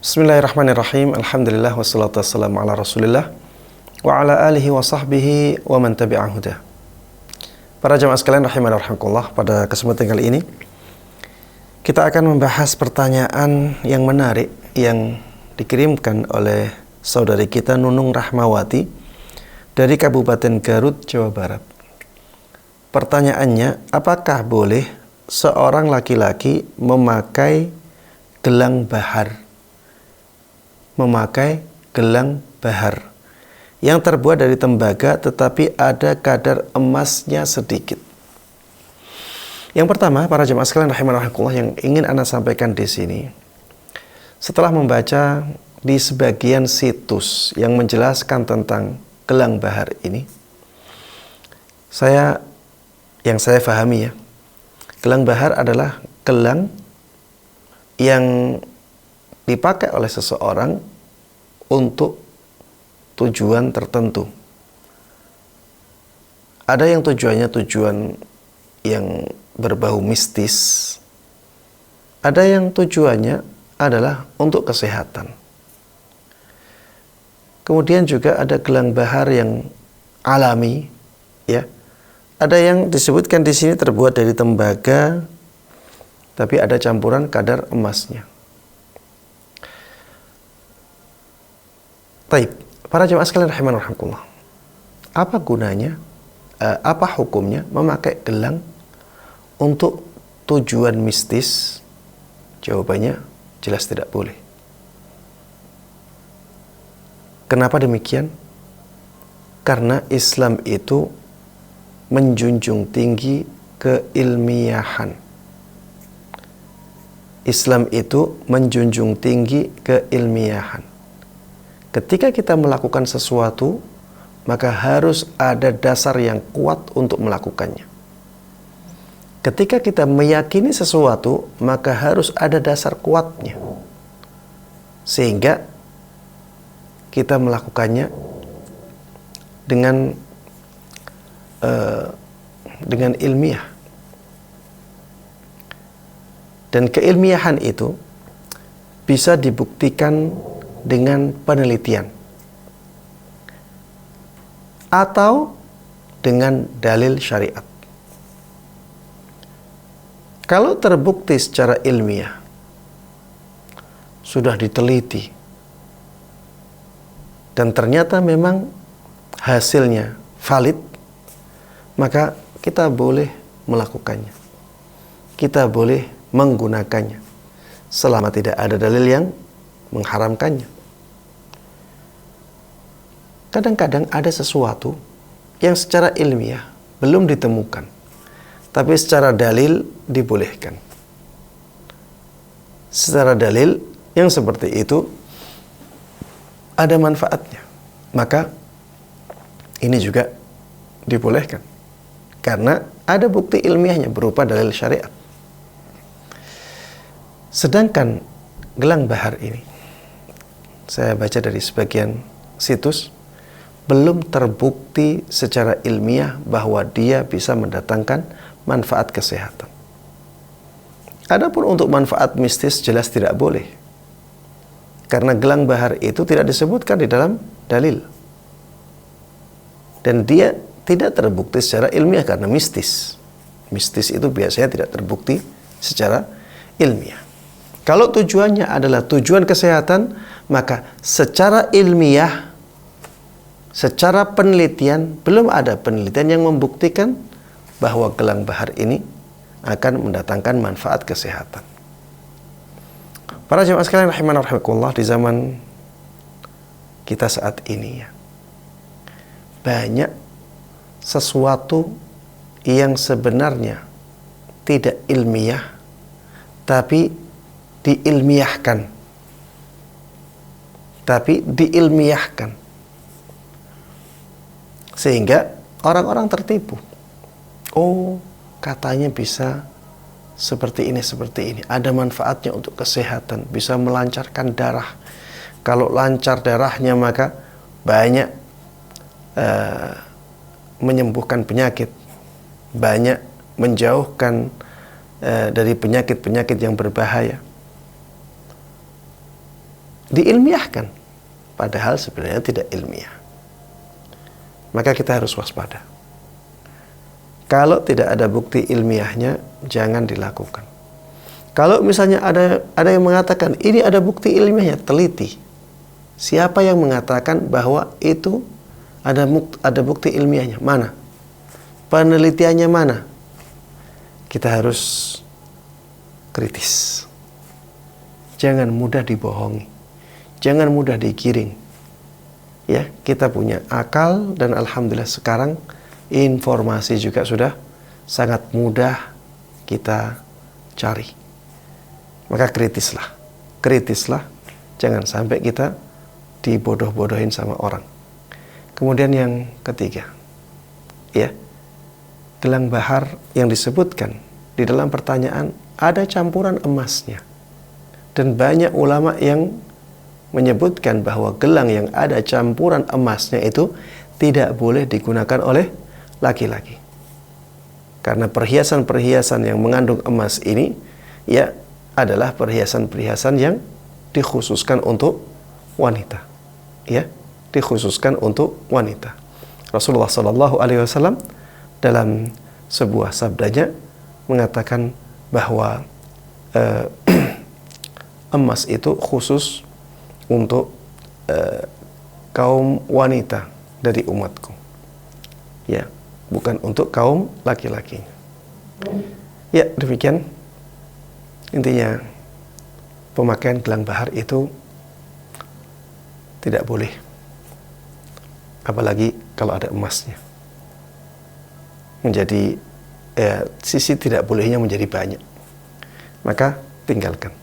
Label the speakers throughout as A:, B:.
A: Bismillahirrahmanirrahim. Alhamdulillah wassalatu wassalamu ala Rasulillah wa ala alihi wa sahbihi wa man tabi'ahu huda. Para jamaah sekalian rahimani rahimakumullah, pada kesempatan kali ini kita akan membahas pertanyaan yang menarik yang dikirimkan oleh saudari kita Nunung Rahmawati dari Kabupaten Garut, Jawa Barat. Pertanyaannya, apakah boleh seorang laki-laki memakai gelang bahar? Memakai gelang bahar yang terbuat dari tembaga tetapi ada kadar emasnya sedikit. Yang pertama, para jemaah sekalian rahimakumullah, yang ingin Anda sampaikan di sini, setelah membaca di sebagian situs yang menjelaskan tentang gelang bahar ini, yang saya pahami ya, gelang bahar adalah gelang yang dipakai oleh seseorang untuk tujuan tertentu. Ada yang tujuan yang berbau mistis. Ada yang tujuannya adalah untuk kesehatan. Kemudian juga ada gelang bahar yang alami, ya. Ada yang disebutkan di sini terbuat dari tembaga, tapi ada campuran kadar emasnya. Taib, para jemaah sekalian rahimakumullah, apa gunanya, apa hukumnya memakai gelang untuk tujuan mistis? Jawabannya jelas tidak boleh. Kenapa demikian? Karena Islam itu menjunjung tinggi keilmiahan. Islam itu menjunjung tinggi keilmiahan. Ketika kita melakukan sesuatu, maka harus ada dasar yang kuat untuk melakukannya. Ketika kita meyakini sesuatu, maka harus ada dasar kuatnya. Sehingga kita melakukannya dengan ilmiah. Dan keilmiahan itu bisa dibuktikan dengan penelitian atau dengan dalil syariat. Kalau terbukti secara ilmiah, sudah diteliti, dan ternyata memang hasilnya valid, maka kita boleh melakukannya. Kita boleh menggunakannya selama tidak ada dalil yang mengharamkannya. Kadang-kadang ada sesuatu yang secara ilmiah belum ditemukan, tapi secara dalil dibolehkan. Secara dalil yang seperti itu ada manfaatnya, maka ini juga dibolehkan karena ada bukti ilmiahnya berupa dalil syariat. Sedangkan gelang bahar ini, saya baca dari sebagian situs, belum terbukti secara ilmiah bahwa dia bisa mendatangkan manfaat kesehatan. Adapun untuk manfaat mistis jelas tidak boleh. Karena gelang bahar itu tidak disebutkan di dalam dalil. Dan dia tidak terbukti secara ilmiah karena mistis. Mistis itu biasanya tidak terbukti secara ilmiah. Kalau tujuannya adalah tujuan kesehatan, maka secara ilmiah, secara penelitian, belum ada penelitian yang membuktikan bahwa gelang bahar ini akan mendatangkan manfaat kesehatan. Para jemaah sekalian rahimani rahimakumullah, di zaman kita saat ini ya, banyak sesuatu yang sebenarnya tidak ilmiah tapi diilmiahkan sehingga orang-orang tertipu. Oh, katanya bisa seperti ini, ada manfaatnya untuk kesehatan, bisa melancarkan darah. Kalau lancar darahnya maka banyak menyembuhkan penyakit, banyak menjauhkan dari penyakit-penyakit yang berbahaya. diilmiahkan, padahal sebenarnya tidak ilmiah. Maka kita harus waspada. Kalau tidak ada bukti ilmiahnya, jangan dilakukan. Kalau misalnya ada yang mengatakan ini ada bukti ilmiahnya, teliti. Siapa yang mengatakan bahwa itu ada bukti ilmiahnya? Mana? Penelitiannya mana? Kita harus kritis. Jangan mudah dibohongi. Jangan mudah digiring. Ya, kita punya akal dan alhamdulillah sekarang informasi juga sudah sangat mudah kita cari. Maka kritislah, jangan sampai kita dibodoh-bodohin sama orang. Kemudian yang ketiga, ya, gelang bahar yang disebutkan di dalam pertanyaan ada campuran emasnya. Dan banyak ulama yang menyebutkan bahwa gelang yang ada campuran emasnya itu tidak boleh digunakan oleh laki-laki. Karena perhiasan-perhiasan yang mengandung emas ini ya adalah perhiasan-perhiasan yang dikhususkan untuk wanita. Ya, dikhususkan untuk wanita. Rasulullah sallallahu alaihi wasallam dalam sebuah sabdanya mengatakan bahwa emas itu khusus untuk kaum wanita dari umatku. Ya, bukan untuk kaum laki-laki. Ya, demikian. Intinya, pemakaian gelang bahar itu tidak boleh. Apalagi kalau ada emasnya. Menjadi sisi tidak bolehnya menjadi banyak. Maka tinggalkan.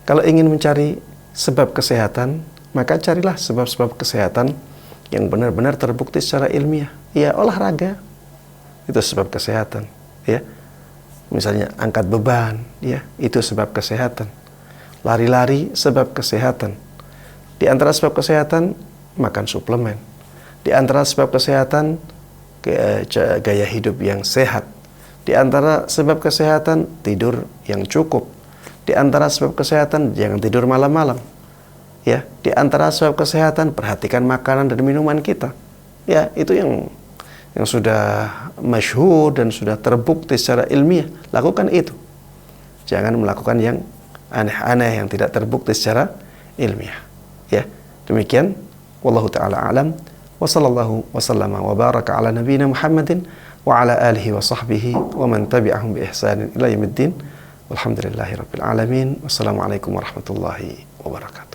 A: Kalau ingin mencari sebab kesehatan, maka carilah sebab-sebab kesehatan yang benar-benar terbukti secara ilmiah. Ya, olahraga itu sebab kesehatan, ya. Misalnya angkat beban, ya, itu sebab kesehatan. Lari-lari sebab kesehatan. Di antara sebab kesehatan, makan suplemen. Di antara sebab kesehatan, gaya hidup yang sehat. Di antara sebab kesehatan, tidur yang cukup. Di antara sebab kesehatan, jangan tidur malam-malam. Ya, di antara sebab kesehatan, perhatikan makanan dan minuman kita. Ya, itu yang sudah masyhur dan sudah terbukti secara ilmiah. Lakukan itu. Jangan melakukan yang aneh-aneh yang tidak terbukti secara ilmiah. Ya, demikian. Wallahu ta'ala alam. Wa sallallahu wa sallama wa baraka ala nabiyyina Muhammadin wa ala alihi wa sahbihi wa man tabi'ahum bi ihsanin ila yaumiddin. Walhamdulillahi rabbil alamin. Wassalamualaikum warahmatullahi wabarakatuh.